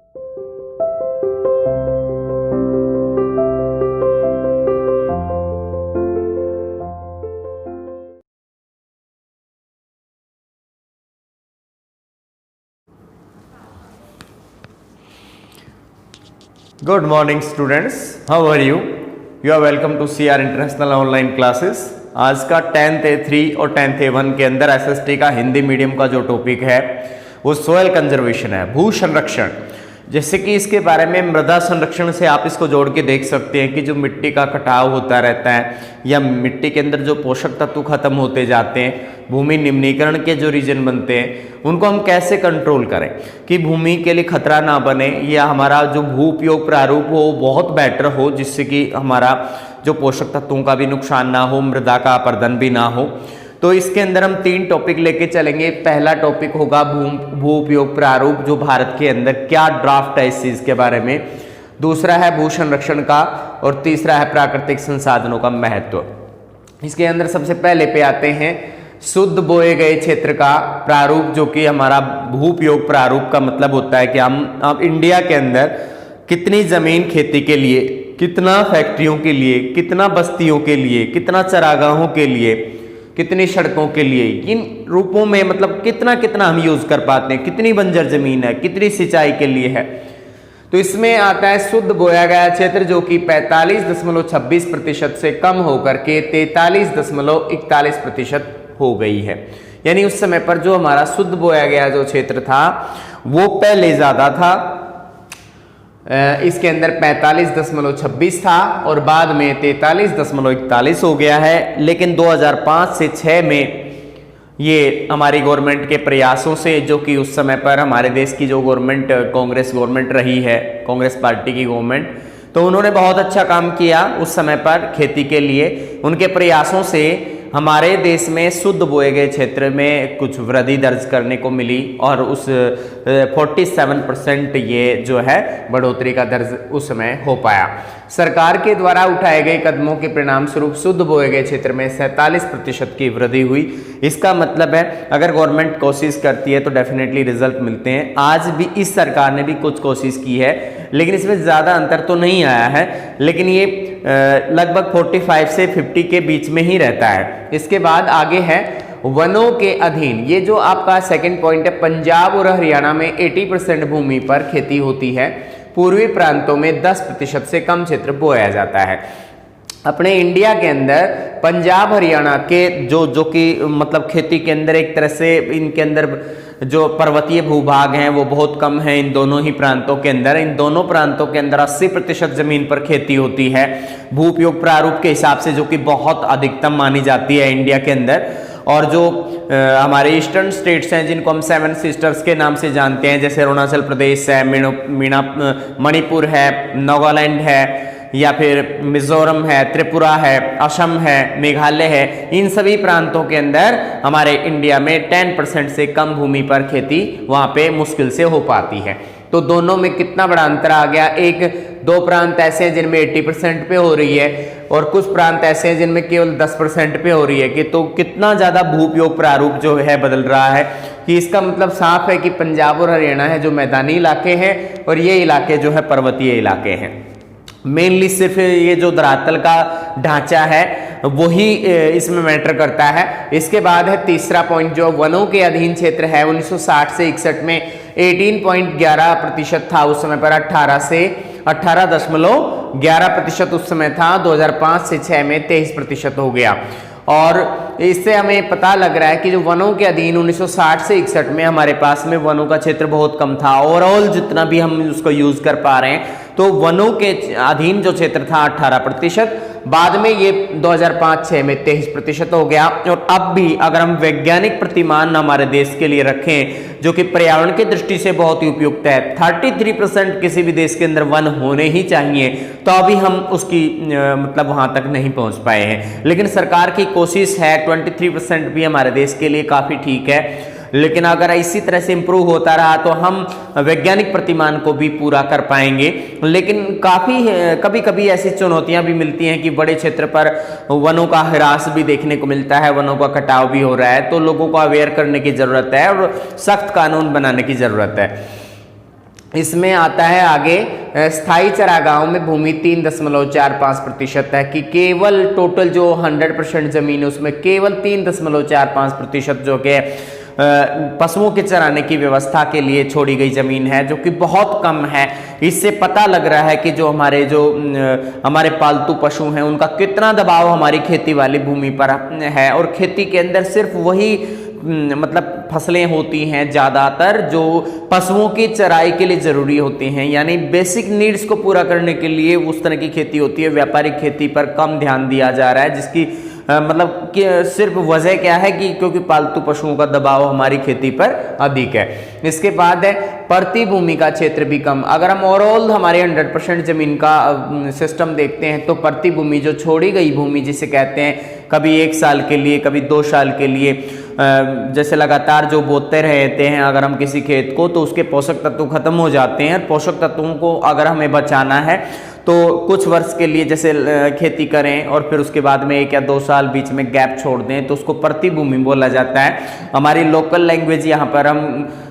Good morning students, how are you? You are welcome to CR International Online Classes। आज का 10th A3 और 10th A1 के अंदर SST का Hindi medium का जो टॉपिक है वो सोयल कंजर्वेशन है, भू संरक्षण। जैसे कि इसके बारे में मृदा संरक्षण से आप इसको जोड़ के देख सकते हैं कि जो मिट्टी का कटाव होता रहता है या मिट्टी के अंदर जो पोषक तत्व खत्म होते जाते हैं, भूमि निम्नीकरण के जो रीजन बनते हैं उनको हम कैसे कंट्रोल करें कि भूमि के लिए खतरा ना बने या हमारा जो भू उपयोग प्रारूप हो वो बहुत बेटर हो, जिससे कि हमारा जो पोषक तत्वों का भी नुकसान ना हो, मृदा का अपरदन भी ना हो। तो इसके अंदर हम 3 टॉपिक लेके चलेंगे। पहला टॉपिक होगा भू उपयोग प्रारूप, जो भारत के अंदर क्या ड्राफ्ट है इस चीज के बारे में। दूसरा है भू संरक्षण का और तीसरा है प्राकृतिक संसाधनों का महत्व। इसके अंदर सबसे पहले पे आते हैं शुद्ध बोए गए क्षेत्र का प्रारूप, जो कि हमारा भू उपयोग प्रारूप का मतलब होता है कि हम अब इंडिया के अंदर कितनी जमीन खेती के लिए, कितना फैक्ट्रियों के लिए, कितना बस्तियों के लिए, कितना चरागाहों के लिए, कितनी सड़कों के लिए, इन रूपों में मतलब कितना कितना हम यूज कर पाते हैं, कितनी बंजर जमीन है, कितनी सिंचाई के लिए है। तो इसमें आता है शुद्ध बोया गया क्षेत्र, जो कि 45.26% से कम होकर के 43.41% हो गई है। यानी उस समय पर जो हमारा शुद्ध बोया गया जो क्षेत्र था वो पहले ज्यादा था, इसके अंदर 45.26 था और बाद में 43.41 हो गया है। लेकिन 2005 से 6 में ये हमारी गवर्नमेंट के प्रयासों से, जो कि उस समय पर हमारे देश की जो गवर्नमेंट कांग्रेस गवर्नमेंट रही है, कांग्रेस पार्टी की गवर्नमेंट, तो उन्होंने बहुत अच्छा काम किया उस समय पर खेती के लिए। उनके प्रयासों से हमारे देश में शुद्ध बोए गए क्षेत्र में कुछ वृद्धि दर्ज करने को मिली और उस 47% ये जो है बढ़ोतरी का दर्ज उस समय हो पाया। सरकार के द्वारा उठाए गए कदमों के परिणाम स्वरूप शुद्ध बोए गए क्षेत्र में 47% की वृद्धि हुई। इसका मतलब है अगर गवर्नमेंट कोशिश करती है तो डेफिनेटली रिजल्ट मिलते हैं। आज भी इस सरकार ने भी कुछ कोशिश की है, लेकिन इसमें ज़्यादा अंतर तो नहीं आया है, लेकिन ये लगभग 45 से 50 के बीच में ही रहता है। इसके बाद आगे है वनों के अधीन। ये जो आपका सेकंड पॉइंट है, पंजाब और हरियाणा में 80% भूमि पर खेती होती है, पूर्वी प्रांतों में 10% से कम क्षेत्र बोया जाता है। अपने इंडिया के अंदर पंजाब हरियाणा के जो कि मतलब खेती के अंदर एक तरह से इनके अंदर जो पर्वतीय भूभाग हैं वो बहुत कम है इन दोनों ही प्रांतों के अंदर। इन दोनों प्रांतों के अंदर 80% जमीन पर खेती होती है भू उपयोग प्रारूप के हिसाब से, जो कि बहुत अधिकतम मानी जाती है इंडिया के अंदर। और जो हमारे ईस्टर्न स्टेट्स हैं जिनको हम 7 सिस्टर्स के नाम से जानते हैं, जैसे अरुणाचल प्रदेश है, मणिपुर है, नागालैंड है, या फिर मिजोरम है, त्रिपुरा है, असम है, मेघालय है, इन सभी प्रांतों के अंदर हमारे इंडिया में 10% से कम भूमि पर खेती वहां पे मुश्किल से हो पाती है। तो दोनों में कितना बड़ा अंतर आ गया। 1-2 प्रांत ऐसे हैं जिनमें 80% पे हो रही है और कुछ प्रांत ऐसे हैं जिनमें केवल 10% पे हो रही है। कि तो कितना ज्यादा भू उपयोग प्रारूप जो है बदल रहा है, कि इसका मतलब साफ है कि पंजाब और हरियाणा है जो मैदानी इलाके हैं और ये इलाके जो है पर्वतीय इलाके हैं। मेनली सिर्फ ये जो धरातल का ढांचा है वही इसमें मैटर करता है। इसके बाद है तीसरा पॉइंट, जो वनों के अधीन क्षेत्र है 1960 से 61 में 18.11% था उस समय पर, 18.11% उस समय था। 2005 से 6 में 23% हो गया। और इससे हमें पता लग रहा है कि जो वनों के अधीन 1960 से 61 में हमारे पास में वनों का क्षेत्र बहुत कम था। ओवरऑल जितना भी हम उसको यूज कर पा रहे हैं, तो वनों के अधीन जो क्षेत्र था 18%, बाद में ये 2005-6 में 23% हो गया। और अब भी अगर हम वैज्ञानिक प्रतिमान हमारे देश के लिए रखें जो कि पर्यावरण की दृष्टि से बहुत ही उपयुक्त है, 33% किसी भी देश के अंदर वन होने ही चाहिए, तो अभी हम उसकी मतलब वहां तक नहीं पहुंच पाए हैं। लेकिन सरकार की कोशिश है, 23% भी हमारे देश के लिए काफी ठीक है। लेकिन अगर इसी तरह से इंप्रूव होता रहा तो हम वैज्ञानिक प्रतिमान को भी पूरा कर पाएंगे। लेकिन कभी कभी ऐसी चुनौतियां भी मिलती हैं कि बड़े क्षेत्र पर वनों का ह्रास भी देखने को मिलता है, वनों का कटाव भी हो रहा है, तो लोगों को अवेयर करने की जरूरत है और सख्त कानून बनाने की जरूरत है। इसमें आता है आगे स्थायी चारागाहों में भूमि 3.45% है कि केवल टोटल जो 100% जमीन है उसमें केवल 3.45% जो कि पशुओं के चराने की व्यवस्था के लिए छोड़ी गई जमीन है, जो कि बहुत कम है। इससे पता लग रहा है कि जो हमारे पालतू पशु हैं उनका कितना दबाव हमारी खेती वाली भूमि पर है, और खेती के अंदर सिर्फ वही मतलब फसलें होती हैं ज़्यादातर जो पशुओं की चराई के लिए ज़रूरी होती हैं, यानी बेसिक नीड्स को पूरा करने के लिए उस तरह की खेती होती है। व्यापारिक खेती पर कम ध्यान दिया जा रहा है, जिसकी मतलब कि सिर्फ वजह क्या है कि क्योंकि पालतू पशुओं का दबाव हमारी खेती पर अधिक है। इसके बाद है प्रति भूमि का क्षेत्र भी कम। अगर हम ओवरऑल हमारे 100% जमीन का सिस्टम देखते हैं तो प्रति भूमि जो छोड़ी गई भूमि जिसे कहते हैं, कभी 1 साल के लिए कभी 2 साल के लिए, जैसे लगातार जो बोते रहते हैं अगर हम किसी खेत को, तो उसके पोषक तत्व खत्म हो जाते हैं। पोषक तत्वों को अगर हमें बचाना है तो कुछ वर्ष के लिए जैसे खेती करें और फिर उसके बाद में 1 या 2 साल बीच में गैप छोड़ दें तो उसको प्रति भूमि बोला जाता है। हमारी लोकल लैंग्वेज यहाँ पर हम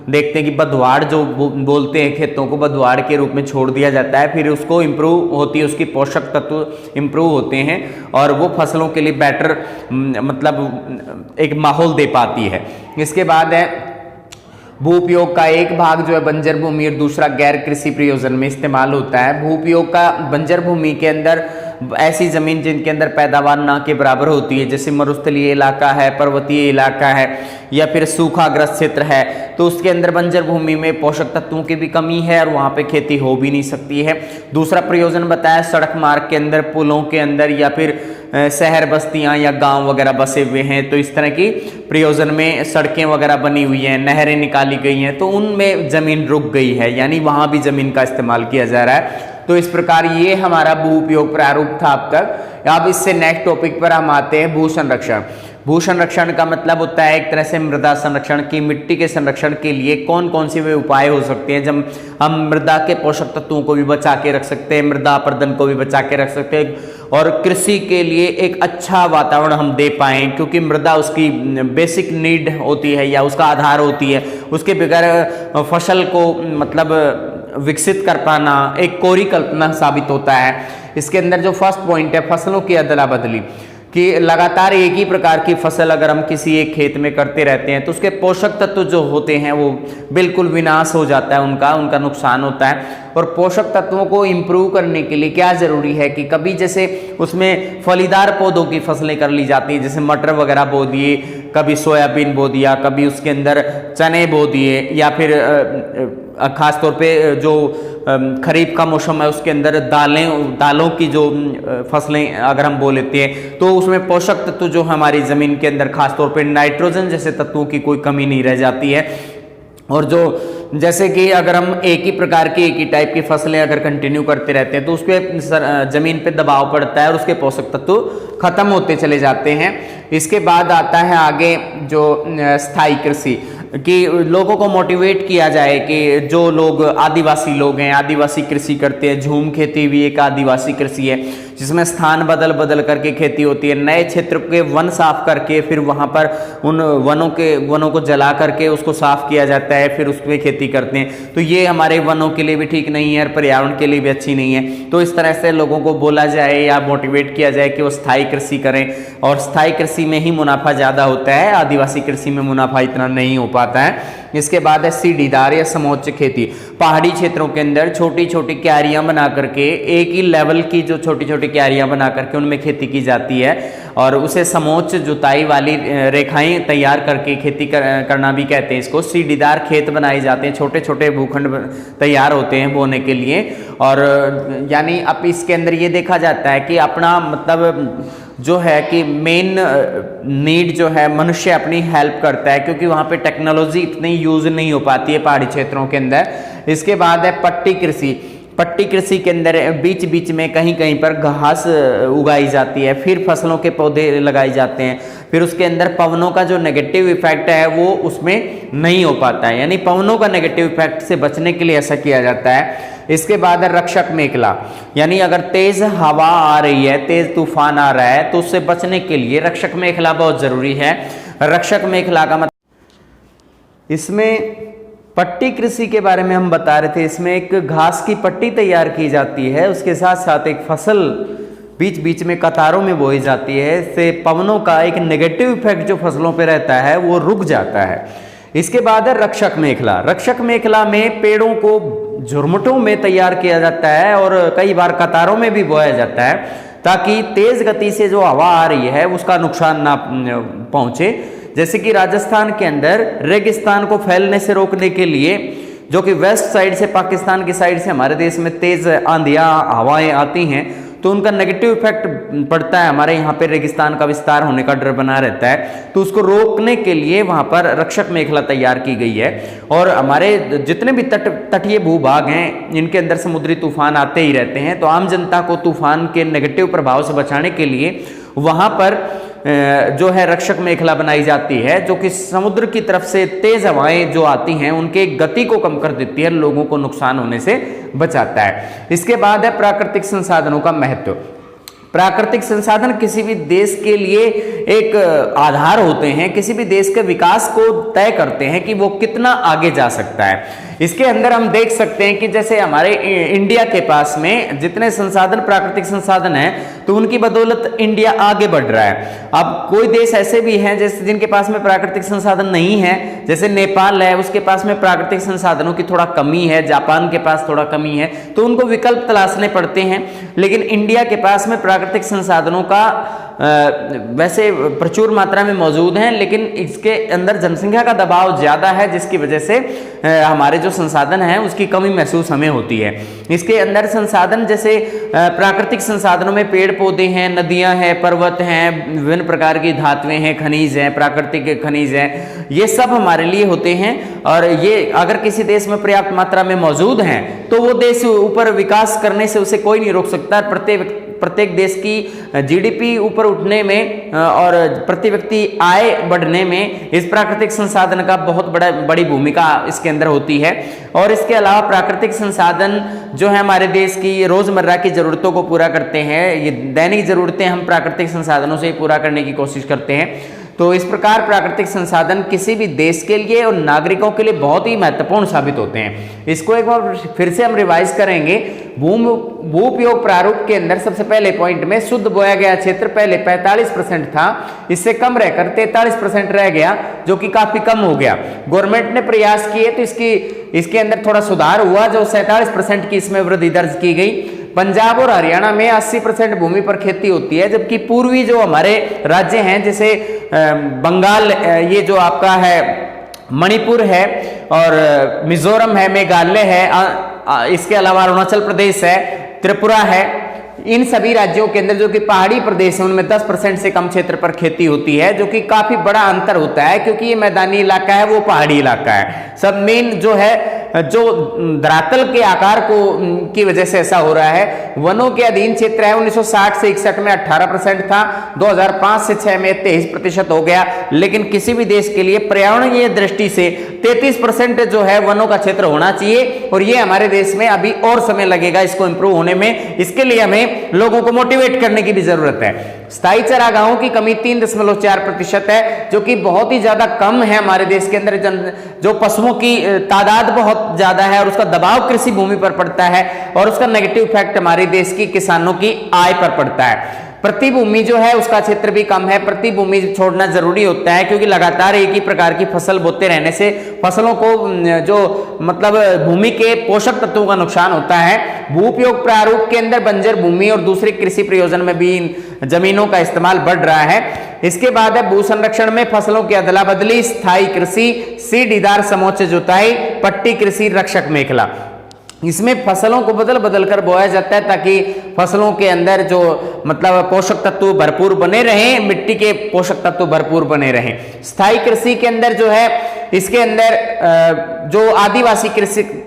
देखते हैं कि बधवाड़ जो बोलते हैं, खेतों को बधवाड़ के रूप में छोड़ दिया जाता है, फिर उसको इम्प्रूव होती है, उसकी पोषक तत्व इम्प्रूव होते हैं और वो फसलों के लिए बेटर मतलब एक माहौल दे पाती है। इसके बाद है भू उपयोग का एक भाग जो है बंजर भूमि और दूसरा गैर कृषि प्रयोजन में इस्तेमाल होता है। भू उपयोग का बंजर भूमि के अंदर ऐसी जमीन जिनके अंदर पैदावार ना के बराबर होती है, जैसे मरुस्थलीय इलाका है, पर्वतीय इलाका है या फिर सूखाग्रस्त क्षेत्र है, तो उसके अंदर बंजर भूमि में पोषक तत्वों की भी कमी है और वहाँ पे खेती हो भी नहीं सकती है। दूसरा प्रयोजन बताया सड़क मार्ग के अंदर, पुलों के अंदर या फिर शहर बस्तियां या गांव वगैरह बसे हुए हैं, तो इस तरह की प्रयोजन में सड़कें वगैरह बनी हुई हैं, नहरें निकाली गई हैं, तो उनमें जमीन रुक गई है, यानी वहां भी जमीन का इस्तेमाल किया जा रहा है। तो इस प्रकार ये हमारा भू उपयोग प्रारूप था अब तक। अब इससे नेक्स्ट टॉपिक पर हम आते हैं भू संरक्षण। भू संरक्षण का मतलब होता है एक तरह से मृदा संरक्षण की, मिट्टी के संरक्षण के लिए कौन कौन से वे उपाय हो सकते हैं जब हम मृदा के पोषक तत्वों को भी बचा के रख सकते हैं, मृदा अपरदन को भी बचा के रख सकते हैं और कृषि के लिए एक अच्छा वातावरण हम दे पाएँ, क्योंकि मृदा उसकी बेसिक नीड होती है या उसका आधार होती है। उसके बगैर फसल को मतलब विकसित कर पाना एक कोरी कल्पना साबित होता है। इसके अंदर जो फर्स्ट पॉइंट है फसलों की अदला बदली, कि लगातार एक ही प्रकार की फसल अगर हम किसी एक खेत में करते रहते हैं तो उसके पोषक तत्व जो होते हैं वो बिल्कुल विनाश हो जाता है, उनका नुकसान होता है। और पोषक तत्वों को इम्प्रूव करने के लिए क्या जरूरी है कि कभी जैसे उसमें फलीदार पौधों की फसलें कर ली जाती हैं, जैसे मटर वगैरह बो दिए, कभी सोयाबीन बो दिया, कभी उसके अंदर चने बो दिए, या फिर खास तौर पे जो खरीफ का मौसम है उसके अंदर दालों की जो फसलें अगर हम बो लेते हैं तो उसमें पोषक तत्व जो हमारी ज़मीन के अंदर खास तौर पे नाइट्रोजन जैसे तत्वों की कोई कमी नहीं रह जाती है। और जो जैसे कि अगर हम एक ही प्रकार की एक ही टाइप की फसलें अगर कंटिन्यू करते रहते हैं तो उस पर ज़मीन पे दबाव पड़ता है और उसके पोषक तत्व खत्म होते चले जाते हैं। इसके बाद आता है आगे जो स्थायी कृषि, कि लोगों को मोटिवेट किया जाए कि जो लोग आदिवासी लोग हैं, आदिवासी कृषि करते हैं, झूम खेती भी एक आदिवासी कृषि है जिसमें स्थान बदल बदल करके खेती होती है। नए क्षेत्र के वन साफ करके फिर वहाँ पर उन वनों को जला करके उसको साफ किया जाता है, फिर उसमें खेती करते हैं। तो ये हमारे वनों के लिए भी ठीक नहीं है और पर्यावरण के लिए भी अच्छी नहीं है। तो इस तरह से लोगों को बोला जाए या मोटिवेट किया जाए कि वो स्थायी कृषि करें, और स्थायी कृषि में ही मुनाफा ज़्यादा होता है, आदिवासी कृषि में मुनाफा इतना नहीं हो पाता है। इसके बाद है सीढ़ीदार या समोच्च खेती। पहाड़ी क्षेत्रों के अंदर छोटी छोटी क्यारियां बना करके, एक ही लेवल की जो छोटी छोटी क्यारियां बना करके उनमें खेती की जाती है और उसे समोच्च जुताई वाली रेखाएं तैयार करके खेती करना भी कहते हैं इसको। सीढ़ीदार खेत बनाए जाते हैं, छोटे छोटे भूखंड तैयार होते हैं बोने के लिए। और यानी अब इसके अंदर ये देखा जाता है कि अपना मतलब जो है कि मेन नीड जो है मनुष्य अपनी हेल्प करता है, क्योंकि वहाँ पे टेक्नोलॉजी इतनी यूज़ नहीं हो पाती है पहाड़ी क्षेत्रों के अंदर। इसके बाद है पट्टी कृषि। पट्टी कृषि के अंदर बीच बीच में कहीं कहीं पर घास उगाई जाती है, फिर फसलों के पौधे लगाए जाते हैं, फिर उसके अंदर पवनों का जो नेगेटिव इफेक्ट है वो उसमें नहीं हो पाता है, यानी पवनों का नेगेटिव इफेक्ट से बचने के लिए ऐसा किया जाता है। इसके बाद है रक्षक मेखला, यानी अगर तेज हवा आ रही है, तेज तूफान आ रहा है तो उससे बचने के लिए रक्षक मेखला बहुत जरूरी है। रक्षक मेखला का मतलब इसमें पट्टी कृषि के बारे में हम बता रहे थे। इसमें एक घास की पट्टी तैयार की जाती है, उसके साथ साथ एक फसल बीच बीच में कतारों में बोई जाती है। इससे पवनों का एक नेगेटिव इफेक्ट जो फसलों पे रहता है वो रुक जाता है। इसके बाद है रक्षक मेखला। रक्षक मेखला में पेड़ों को झुरमुटों में तैयार किया जाता है और कई बार कतारों में भी बोया जाता है, ताकि तेज गति से जो हवा आ रही है उसका नुकसान ना पहुंचे। जैसे कि राजस्थान के अंदर रेगिस्तान को फैलने से रोकने के लिए, जो कि वेस्ट साइड से, पाकिस्तान की साइड से हमारे देश में तेज आंधियां हवाएं आती हैं, तो उनका नेगेटिव इफेक्ट पड़ता है। हमारे यहाँ पे रेगिस्तान का विस्तार होने का डर बना रहता है, तो उसको रोकने के लिए वहाँ पर रक्षक मेखला तैयार की गई है। और हमारे जितने भी तटीय भूभाग हैं, इनके अंदर समुद्री तूफान आते ही रहते हैं, तो आम जनता को तूफान के नेगेटिव प्रभाव से बचाने के लिए वहाँ पर जो है रक्षक मेखला बनाई जाती है, जो कि समुद्र की तरफ से तेज हवाएं जो आती हैं उनके गति को कम कर देती है, लोगों को नुकसान होने से बचाता है। इसके बाद है प्राकृतिक संसाधनों का महत्व। प्राकृतिक संसाधन किसी भी देश के लिए एक आधार होते हैं, किसी भी देश के विकास को तय करते हैं कि वो कितना आगे जा सकता है। इसके अंदर हम देख सकते हैं कि जैसे हमारे इंडिया के पास में जितने संसाधन, प्राकृतिक संसाधन हैं, तो उनकी बदौलत इंडिया आगे बढ़ रहा है। अब कोई देश ऐसे भी हैं जैसे जिनके पास में प्राकृतिक संसाधन नहीं है, जैसे नेपाल है, उसके पास में प्राकृतिक संसाधनों की थोड़ा कमी है, जापान के पास थोड़ा कमी है, तो उनको विकल्प तलाशने पड़ते हैं। लेकिन इंडिया के पास में प्राकृतिक संसाधनों का वैसे प्रचुर मात्रा में मौजूद हैं, लेकिन इसके अंदर जनसंख्या का दबाव ज़्यादा है, जिसकी वजह से हमारे जो संसाधन हैं उसकी कमी महसूस हमें होती है। इसके अंदर संसाधन जैसे प्राकृतिक संसाधनों में पेड़ पौधे हैं, नदियां हैं, पर्वत हैं, विभिन्न प्रकार की धातुएं हैं, खनिज हैं, प्राकृतिक खनिज हैं, ये सब हमारे लिए होते हैं। और ये अगर किसी देश में पर्याप्त मात्रा में मौजूद हैं तो वो देश ऊपर विकास करने से उसे कोई नहीं रोक सकता। प्रत्येक देश की जीडीपी ऊपर उठने में और प्रति व्यक्ति आय बढ़ने में इस प्राकृतिक संसाधन का बहुत बड़ी भूमिका इसके अंदर होती है। और इसके अलावा प्राकृतिक संसाधन जो है हमारे देश की रोजमर्रा की जरूरतों को पूरा करते हैं। ये दैनिक जरूरतें हम प्राकृतिक संसाधनों से ही पूरा करने की कोशिश करते हैं। तो इस प्रकार प्राकृतिक संसाधन किसी भी देश के लिए और नागरिकों के लिए बहुत ही महत्वपूर्ण साबित होते हैं। इसको एक बार फिर से हम रिवाइज करेंगे। भू उपयोग प्रारूप के अंदर सबसे पहले पॉइंट में शुद्ध बोया गया क्षेत्र पहले 45% था, इससे कम रहकर 43% रह गया, जो कि काफी कम हो गया। गवर्नमेंट ने प्रयास किए तो इसके अंदर थोड़ा सुधार हुआ, जो 47% की इसमें वृद्धि दर्ज की गई। पंजाब और हरियाणा में 80% भूमि पर खेती होती है, जबकि पूर्वी जो हमारे राज्य हैं जैसे बंगाल, ये जो आपका है मणिपुर है, और मिजोरम है, मेघालय है, इसके अलावा अरुणाचल प्रदेश है, त्रिपुरा है, इन सभी राज्यों के अंदर जो कि पहाड़ी प्रदेश है उनमें 10% से कम क्षेत्र पर खेती होती है, जो कि काफी बड़ा अंतर होता है, क्योंकि ये मैदानी इलाका है, वो पहाड़ी इलाका है। सब मेन जो है, जो धरातल के आकार को की वजह से ऐसा हो रहा है। वनों के अधीन क्षेत्र है 1960 से 61 में 18% था, 2005 से 6 में 23% हो गया। लेकिन किसी भी देश के लिए पर्यावरणीय दृष्टि से 33% जो है वनों का क्षेत्र होना चाहिए, और ये हमारे देश में अभी और समय लगेगा इसको इंप्रूव होने में। इसके लिए हमें लोगों को मोटिवेट करने की भी जरूरत है। स्थायी चरागाहों की कमी 3.4% है, जो कि बहुत ही ज्यादा कम है हमारे देश के अंदर। जो पशुओं की तादाद बहुत ज्यादा है और उसका दबाव कृषि भूमि पर पड़ता है, और उसका नेगेटिव इफेक्ट हमारे देश की किसानों की आय पर पड़ता है। प्रति भूमि जो है उसका क्षेत्र भी कम है। प्रति भूमि छोड़ना जरूरी होता है, क्योंकि लगातार एक ही प्रकार की फसल बोते रहने से फसलों को जो मतलब भूमि के पोषक तत्वों का नुकसान होता है। भू उपयोग प्रारूप के अंदर बंजर भूमि और दूसरे कृषि प्रयोजन में भी जमीनों का इस्तेमाल बढ़ रहा है। इसके बाद है भू संरक्षण में फसलों की अदला बदली, स्थायी कृषि, सीढ़ीदार समोच्च जुताई, पट्टी कृषि, रक्षक मेखला। इसमें फसलों को बदल बदल कर बोया जाता है, ताकि फसलों के अंदर जो मतलब पोषक तत्व भरपूर बने रहें, मिट्टी के पोषक तत्व भरपूर बने रहें। स्थायी कृषि के अंदर जो है, इसके अंदर जो आदिवासी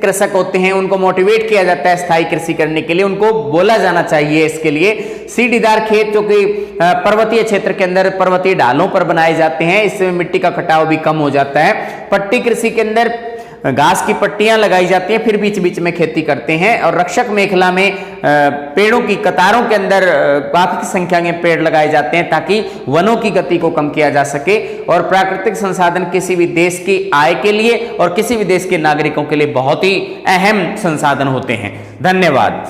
कृषक होते हैं उनको मोटिवेट किया जाता है स्थायी कृषि करने के लिए, उनको बोला जाना चाहिए इसके लिए। सीढ़ीदार खेत जो कि पर्वतीय क्षेत्र के अंदर पर्वतीय ढालों पर बनाए जाते हैं, इससे मिट्टी का कटाव भी कम हो जाता है। पट्टी कृषि के अंदर घास की पट्टियां लगाई जाती हैं, फिर बीच बीच में खेती करते हैं और रक्षक मेखला में पेड़ों की कतारों के अंदर काफी संख्या में पेड़ लगाए जाते हैं ताकि वनों की गति को कम किया जा सके। और प्राकृतिक संसाधन किसी भी देश की आय के लिए और किसी भी देश के नागरिकों के लिए बहुत ही अहम संसाधन होते हैं। धन्यवाद।